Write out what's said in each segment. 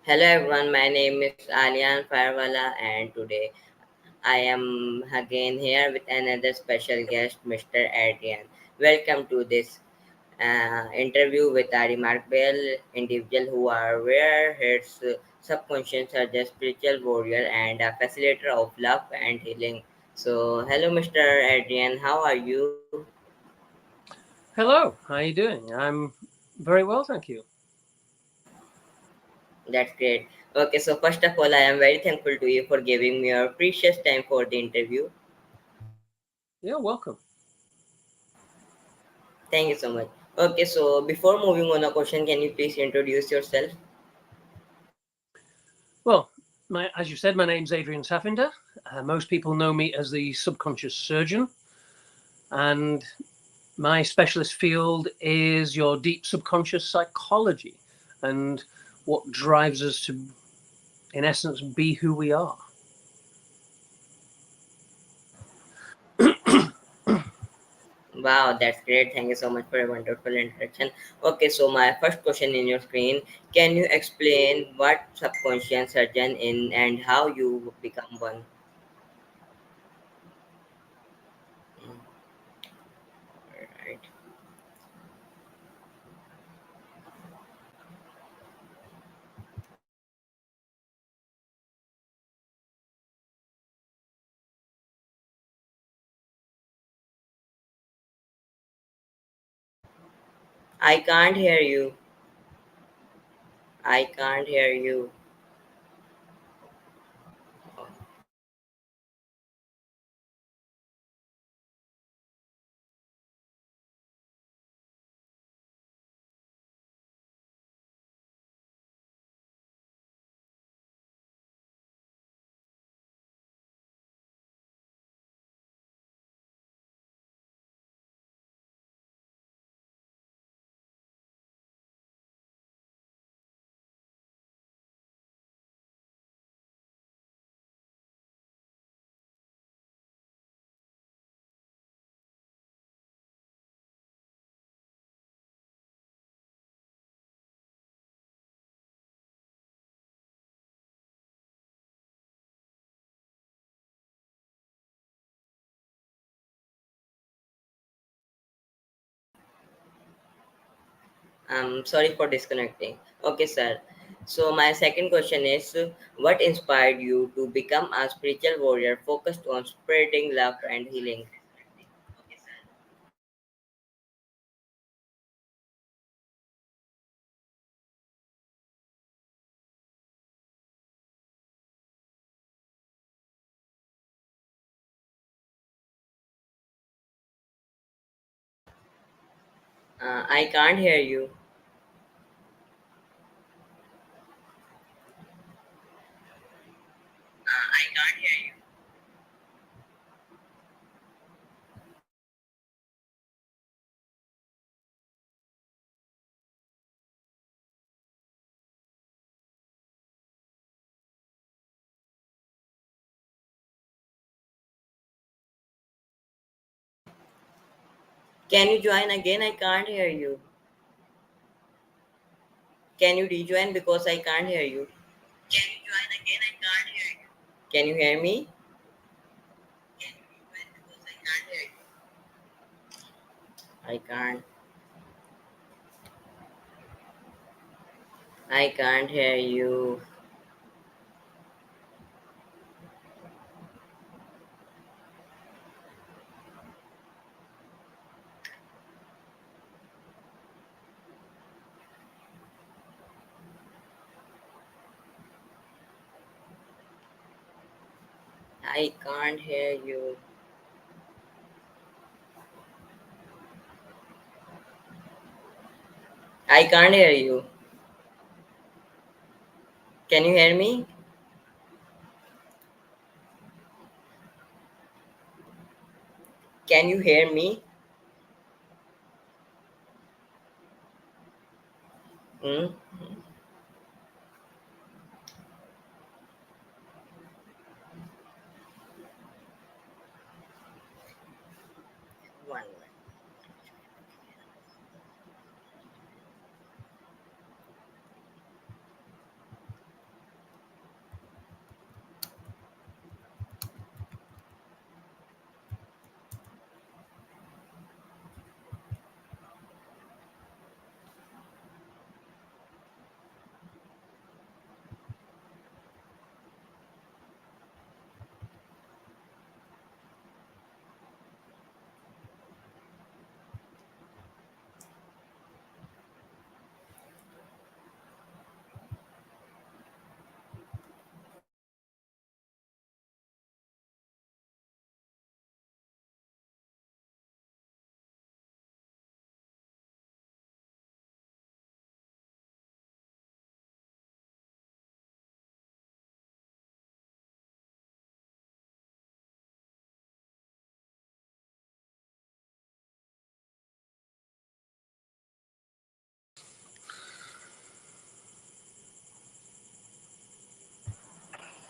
Hello everyone, my name is Alyan Farwala and today I am again here with another special guest, Mr. Adrian. Welcome to this interview with a remarkable individual who are aware his subconscious as a spiritual warrior and a facilitator of love and healing. So, hello Mr. Adrian, how are you? Hello, how are you doing? I'm very well, thank you. That's great. Okay, so first of all, I am very thankful to you for giving me your precious time for the interview. You're welcome. Thank you so much. Okay, so before moving on a question, can you please introduce yourself? Well, as you said, my name's Adrian Taffinder. Most people know me as the subconscious surgeon, and my specialist field is your deep subconscious psychology and what drives us to, in essence, be who we are. Wow, that's great. Thank you so much for a wonderful introduction. Okay, so my first question in your screen, can you explain what subconscious surgeon in and how you become one? Mm, right. I can't hear you. I can't hear you. I'm sorry for disconnecting. Okay, sir. So my second question is, what inspired you to become a spiritual warrior focused on spreading love and healing? I can't hear you. I can't hear you. Can you join again? I can't hear you. Can you rejoin because I can't hear you? Can you join again? I can't hear you. Can you hear me? Can you rejoin because I can't hear you? I can't. I can't hear you. I can't hear you. I can't hear you. Can you hear me? Can you hear me? Hmm? One.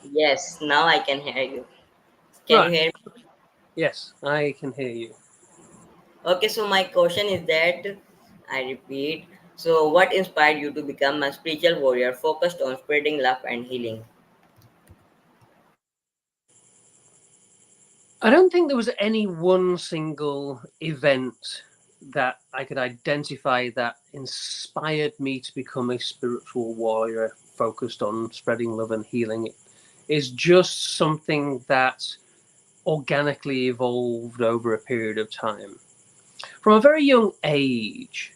Yes, now I can hear you. Can you Right. hear me? Yes, I can hear you. Okay, so my question is that I repeat. So, what inspired you to become a spiritual warrior focused on spreading love and healing? I don't think there was any one single event that I could identify that inspired me to become a spiritual warrior focused on spreading love and healing. It is just something that organically evolved over a period of time. From a very young age,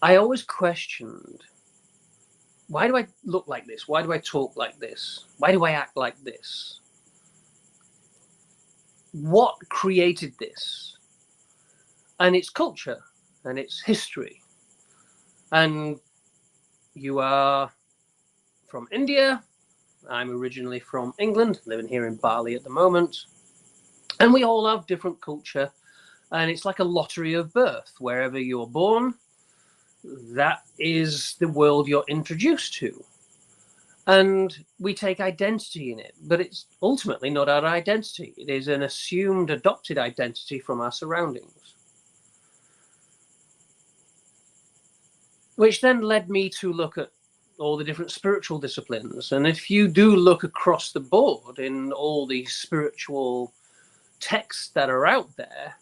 I always questioned, why do I look like this? Why do I talk like this? Why do I act like this? What created this? And it's culture and it's history. And you are from India. I'm originally from England, living here in Bali at the moment. And we all have different culture. And it's like a lottery of birth. Wherever you're born, that is the world you're introduced to. And we take identity in it, but it's ultimately not our identity. It is an assumed, adopted identity from our surroundings, which then led me to look at all the different spiritual disciplines. And if you do look across the board in all the spiritual texts that are out there,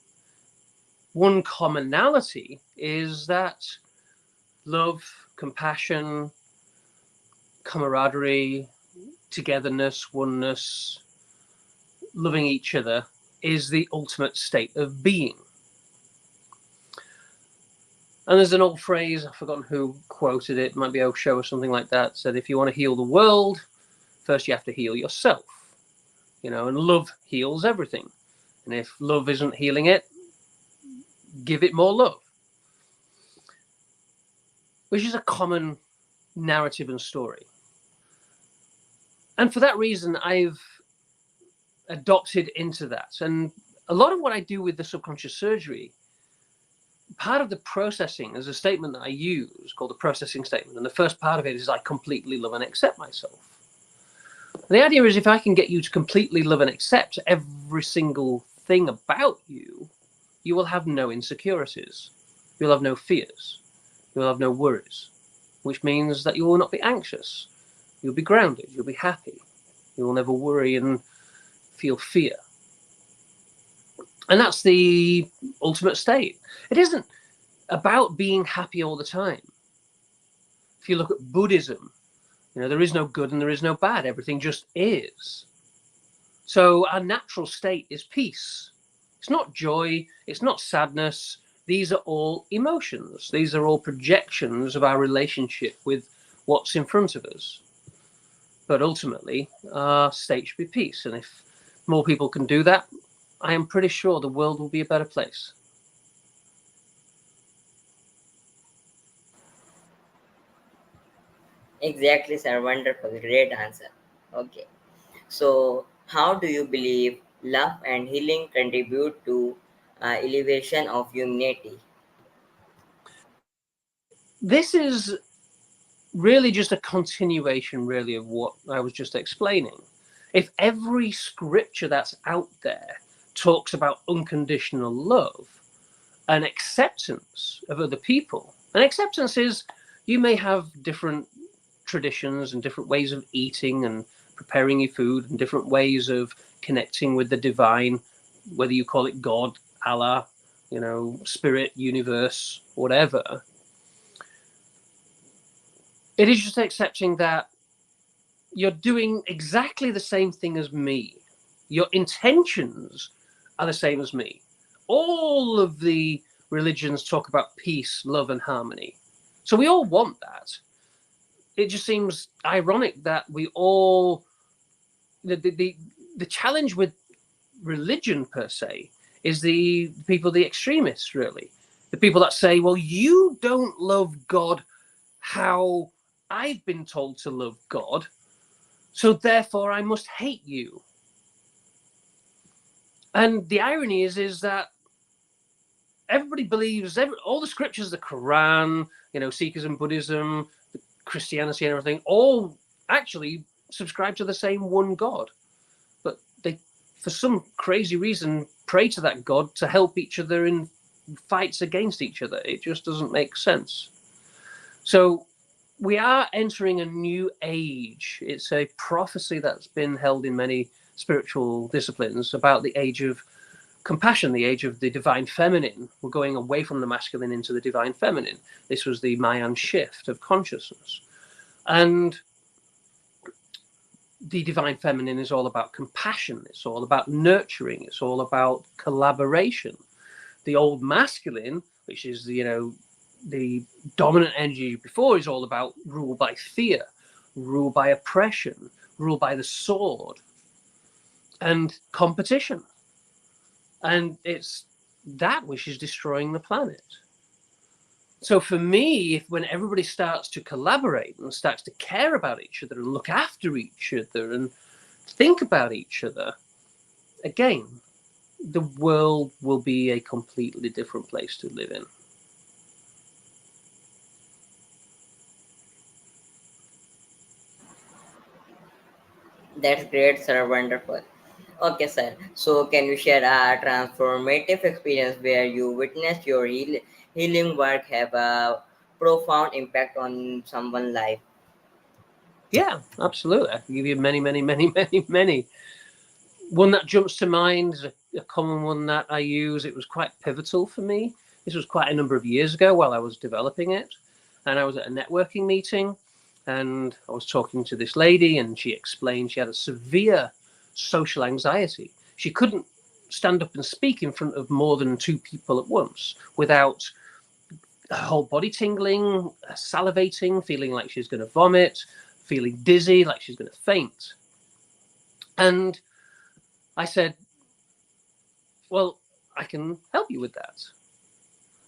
one commonality is that love, compassion, camaraderie, togetherness, oneness, loving each other is the ultimate state of being. And there's an old phrase, I've forgotten who quoted it, might be Osho or something like that, said if you want to heal the world, first you have to heal yourself. And love heals everything. And if love isn't healing it, give it more love, which is a common narrative and story. And for that reason, I've adopted into that. And a lot of what I do with the subconscious surgery, part of the processing is a statement that I use called the processing statement. And the first part of it is I completely love and accept myself. And the idea is if I can get you to completely love and accept every single thing about you, you will have no insecurities. You'll have no fears. You'll have no worries, which means that you will not be anxious. You'll be grounded. You'll be happy. You will never worry and feel fear. And that's the ultimate state. It isn't about being happy all the time. If you look at Buddhism, there is no good and there is no bad. Everything just is. So our natural state is peace. It's not joy. It's not sadness. These are all emotions. These are all projections of our relationship with what's in front of us. But ultimately, our state should be peace. And if more people can do that, I am pretty sure the world will be a better place. Exactly, sir. Wonderful. Great answer. Okay. So, how do you believe love and healing contribute to elevation of humanity? This is really just a continuation, really, of what I was just explaining. If every scripture that's out there talks about unconditional love and acceptance of other people, and acceptance is you may have different traditions and different ways of eating and preparing your food and different ways of connecting with the divine, whether you call it God, Allah, spirit, universe, whatever. It is just accepting that you're doing exactly the same thing as me. Your intentions are the same as me. All of the religions talk about peace, love, and harmony. So we all want that. It just seems ironic that we all the challenge with religion per se is the people, the extremists, really, the people that say, well, you don't love God how I've been told to love God, so therefore I must hate you. And the irony is that everybody believes all the scriptures, the Quran, Sikhism, Buddhism, Christianity, and everything, all actually subscribe to the same one God, but they, for some crazy reason, pray to that God to help each other in fights against each other. It just doesn't make sense. So we are entering a new age. It's a prophecy that's been held in many spiritual disciplines about the age of compassion, the age of the divine feminine. We're going away from the masculine into the divine feminine. This was the Mayan shift of consciousness. And the divine feminine is all about compassion. It's all about nurturing. It's all about collaboration. The old masculine, which is, the dominant energy before, is all about rule by fear, rule by oppression, rule by the sword, and competition. And it's that which is destroying the planet. So for me, when everybody starts to collaborate and starts to care about each other and look after each other and think about each other, again, the world will be a completely different place to live in. That's great, sir. Wonderful. Okay, sir. So, can you share a transformative experience where you witnessed your healing work have a profound impact on someone's life? Yeah, absolutely. I can give you many, many, many, many, many. One that jumps to mind is a common one that I use. It was quite pivotal for me. This was quite a number of years ago while I was developing it. And I was at a networking meeting and I was talking to this lady, and she explained she had a severe social anxiety. She couldn't stand up and speak in front of more than 2 people at once without her whole body tingling, salivating, feeling like she's going to vomit, feeling dizzy, like she's going to faint. And I said, well, I can help you with that.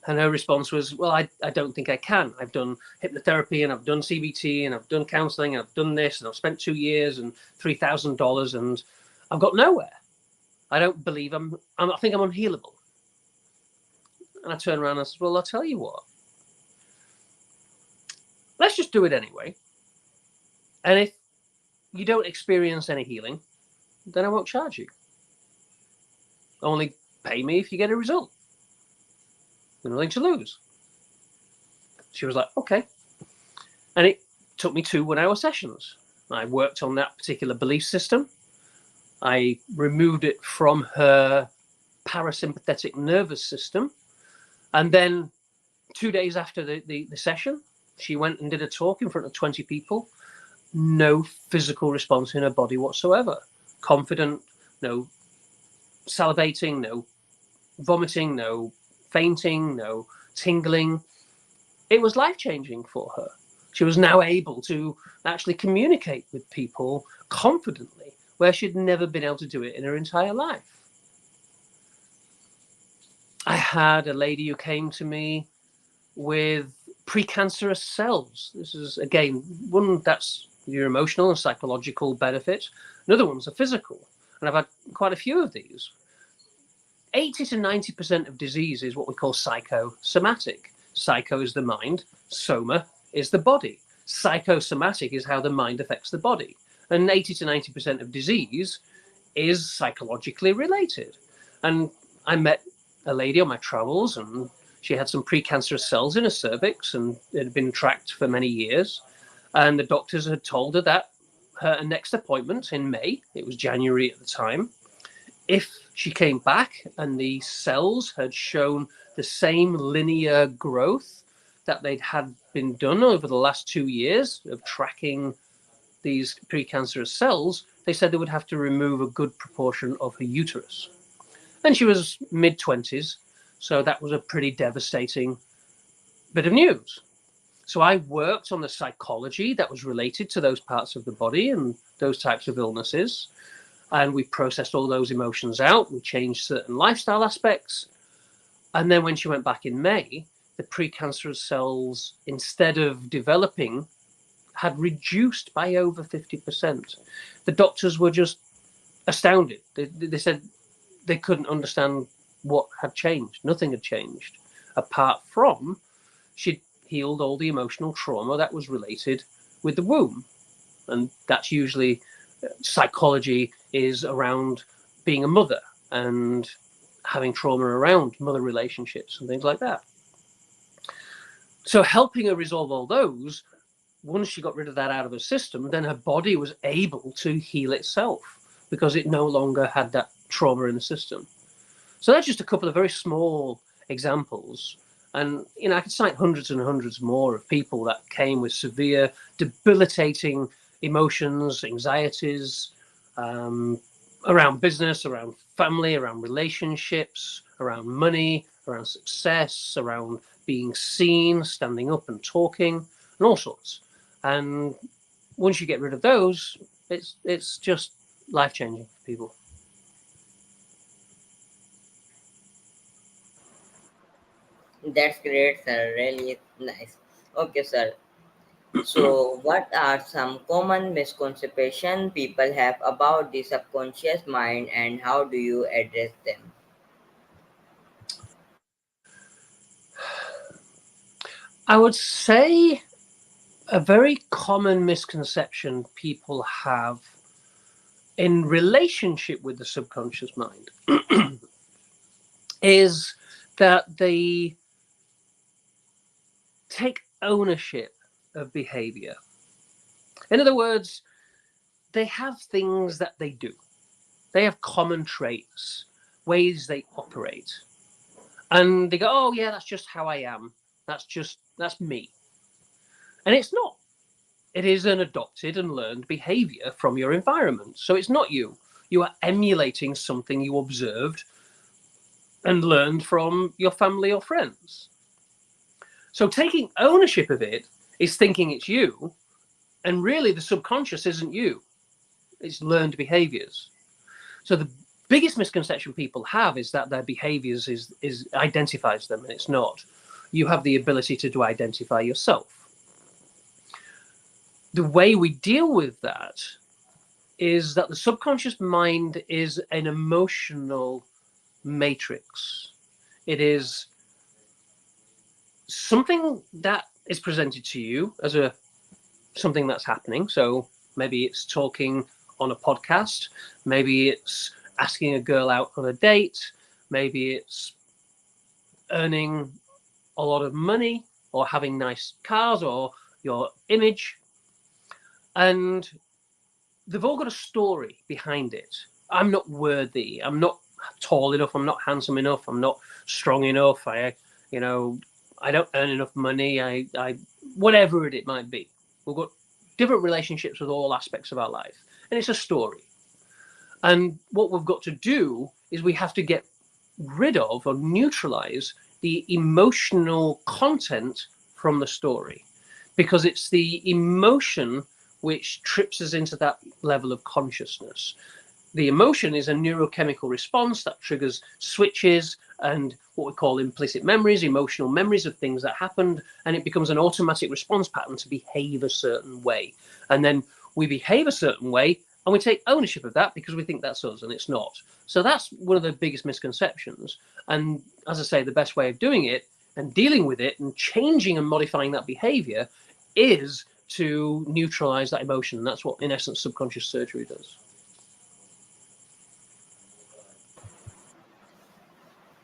And her response was, well, I don't think I can. I've done hypnotherapy and I've done CBT and I've done counseling and I've done this and I've spent 2 years and $3,000 and I've got nowhere. I don't believe I think I'm unhealable. And I turned around and I said, well, I'll tell you what. Let's just do it anyway. And if you don't experience any healing, then I won't charge you. Only pay me if you get a result. Nothing to lose. She was like, okay. And it took me 2 1-hour sessions. I worked on that particular belief system. I removed it from her parasympathetic nervous system. And then 2 days after the session, she went and did a talk in front of 20 people. No physical response in her body whatsoever. Confident, no salivating, no vomiting, no fainting, no tingling. It was life-changing for her. She was now able to actually communicate with people confidently, where she'd never been able to do it in her entire life. I had a lady who came to me with precancerous cells. This is, again, one that's your emotional and psychological benefit. Another one's a physical. And I've had quite a few of these. 80 to 90% of disease is what we call psychosomatic. Psycho is the mind, soma is the body. Psychosomatic is how the mind affects the body. And 80 to 90% of disease is psychologically related. And I met a lady on my travels, and she had some precancerous cells in her cervix, and it had been tracked for many years. And the doctors had told her that her next appointment in May, it was January at the time, if she came back and the cells had shown the same linear growth that they'd had been done over the last 2 years of tracking these precancerous cells, they said they would have to remove a good proportion of her uterus. And she was mid-20s, so that was a pretty devastating bit of news. So I worked on the psychology that was related to those parts of the body and those types of illnesses. And we processed all those emotions out. We changed certain lifestyle aspects. And then when she went back in May, the precancerous cells, instead of developing, had reduced by over 50%. The doctors were just astounded. They said they couldn't understand what had changed. Nothing had changed, apart from she'd healed all the emotional trauma that was related with the womb. And that's usually psychology is around being a mother and having trauma around mother relationships and things like that. So helping her resolve all those, once she got rid of that out of her system, then her body was able to heal itself because it no longer had that trauma in the system. So that's just a couple of very small examples. And, I could cite hundreds and hundreds more of people that came with severe, debilitating emotions, anxieties, around business, around family, around relationships, around money, around success, around being seen, standing up and talking, and all sorts. And once you get rid of those, it's just life changing for people. That's great, sir. Really nice. Okay, sir. So, what are some common misconceptions people have about the subconscious mind and how do you address them? I would say a very common misconception people have in relationship with the subconscious mind is that they take ownership of behavior. In other words, they have things that they do, they have common traits, ways they operate. And they go, oh, yeah, that's just how I am. That's me. And it's not. It is an adopted and learned behavior from your environment. So it's not you. You are emulating something you observed and learned from your family or friends. So taking ownership of it is thinking it's you, and really the subconscious isn't you. It's learned behaviors. So the biggest misconception people have is that their behaviors is identifies them, and it's not. You have the ability to identify yourself. The way we deal with that is that the subconscious mind is an emotional matrix. It is something that is presented to you as something that's happening. So maybe it's talking on a podcast, maybe it's asking a girl out on a date, maybe it's earning a lot of money or having nice cars or your image. And they've all got a story behind it. I'm not worthy. I'm not tall enough. I'm not handsome enough. I'm not strong enough. You know, I don't earn enough money. Whatever it might be. We've got different relationships with all aspects of our life, and it's a story. And what we've got to do is we have to get rid of or neutralize the emotional content from the story, because it's the emotion which trips us into that level of consciousness. The emotion is a neurochemical response that triggers switches and what we call implicit memories, emotional memories of things that happened, and it becomes an automatic response pattern to behave a certain way. And then we behave a certain way and we take ownership of that because we think that's us, and it's not. So that's one of the biggest misconceptions. And as I say, the best way of doing it and dealing with it and changing and modifying that behavior is to neutralize that emotion. And that's what, in essence, subconscious surgery does.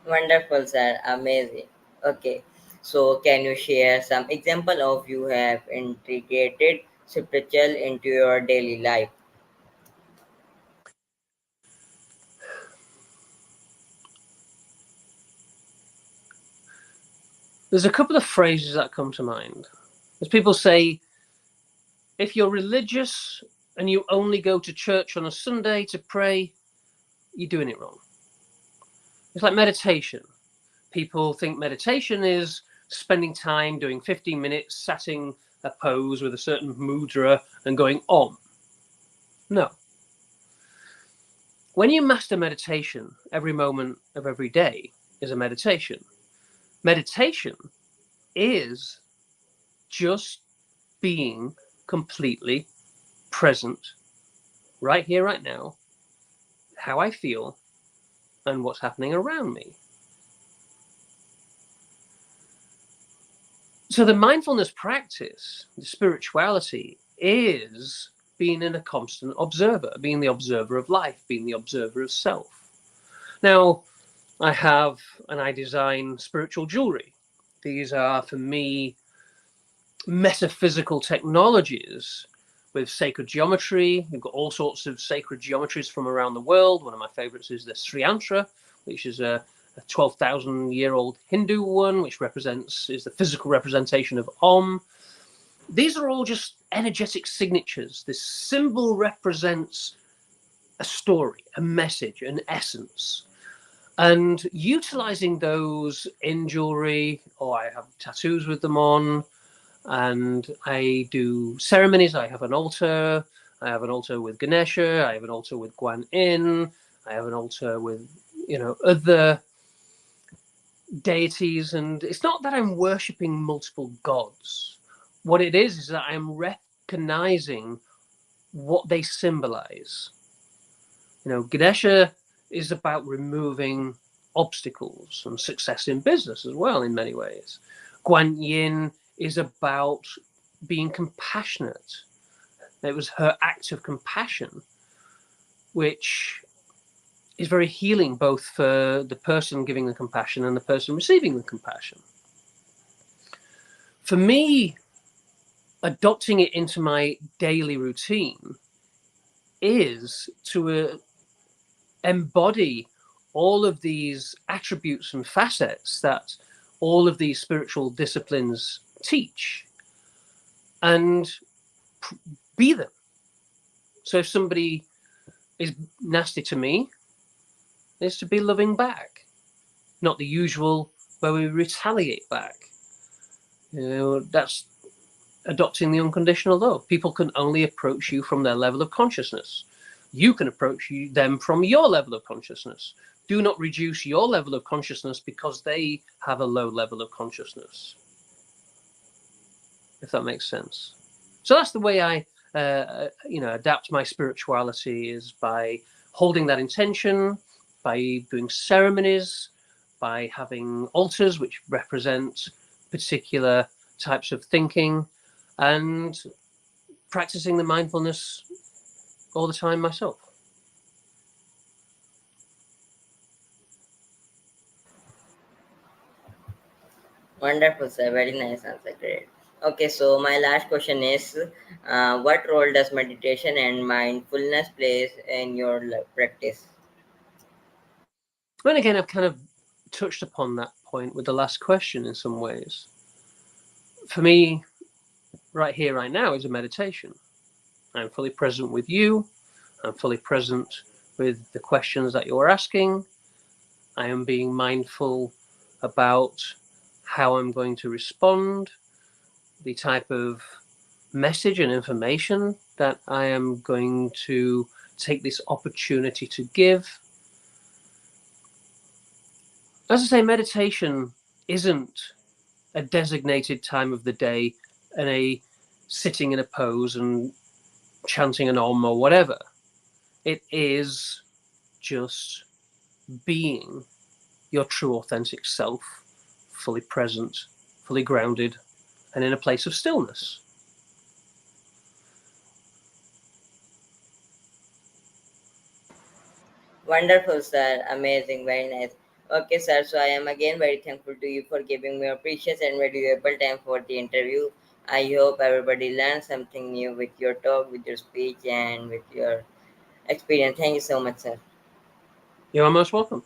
Wonderful, sir. Amazing. Okay. So, can you share some example of you have integrated spiritual into your daily life? There's a couple of phrases that come to mind. As people say, if you're religious and you only go to church on a Sunday to pray, you're doing it wrong. It's like meditation. People think meditation is spending time doing 15 minutes, sat in a pose with a certain mudra and going on. No. When you master meditation, every moment of every day is a meditation. Meditation is just being completely present right here, right now, how I feel and what's happening around me. So the mindfulness practice, the spirituality, is being a constant observer, being the observer of life, being the observer of self. Now, I have and I design spiritual jewelry. These are, for me, metaphysical technologies with sacred geometry. We've got all sorts of sacred geometries from around the world. One of my favorites is the Sri Yantra, which is a 12,000-year-old Hindu one, which is the physical representation of Om. These are all just energetic signatures. This symbol represents a story, a message, an essence. And utilizing those in jewelry, or I have tattoos with them on, and I do ceremonies. I have an altar. I have an altar with Ganesha. I have an altar with Guan Yin. I have an altar with, other deities. And it's not that I'm worshipping multiple gods. What it is that I'm recognizing what they symbolize. Ganesha is about removing obstacles and success in business as well, in many ways. Guan Yin is about being compassionate. It was her act of compassion, which is very healing, both for the person giving the compassion and the person receiving the compassion. For me, adopting it into my daily routine is to embody all of these attributes and facets that all of these spiritual disciplines teach and be them. So if somebody is nasty to me, is to be loving back, not the usual where we retaliate back. That's adopting the unconditional love. People can only approach you from their level of consciousness. You can approach them from your level of consciousness. Do not reduce your level of consciousness because they have a low level of consciousness, if that makes sense. So that's the way I adapt my spirituality, is by holding that intention, by doing ceremonies, by having altars which represent particular types of thinking, and practicing the mindfulness all the time myself. Wonderful, sir. Very nice answer. Great. Okay, so my last question is, what role does meditation and mindfulness plays in your practice? And again, I've kind of touched upon that point with the last question in some ways. For me, right here, right now, is a meditation. I'm fully present with you. I'm fully present with the questions that you're asking. I am being mindful about how I'm going to respond, the type of message and information that I am going to take this opportunity to give. As I say, meditation isn't a designated time of the day and a sitting in a pose and chanting an om or whatever. It is just being your true authentic self, fully present, fully grounded, and in a place of stillness. Wonderful, sir. Amazing. Very nice. Okay, sir. So I am again very thankful to you for giving me your precious and valuable time for the interview. I hope everybody learned something new with your talk, with your speech, and with your experience. Thank you so much, sir. You are most welcome.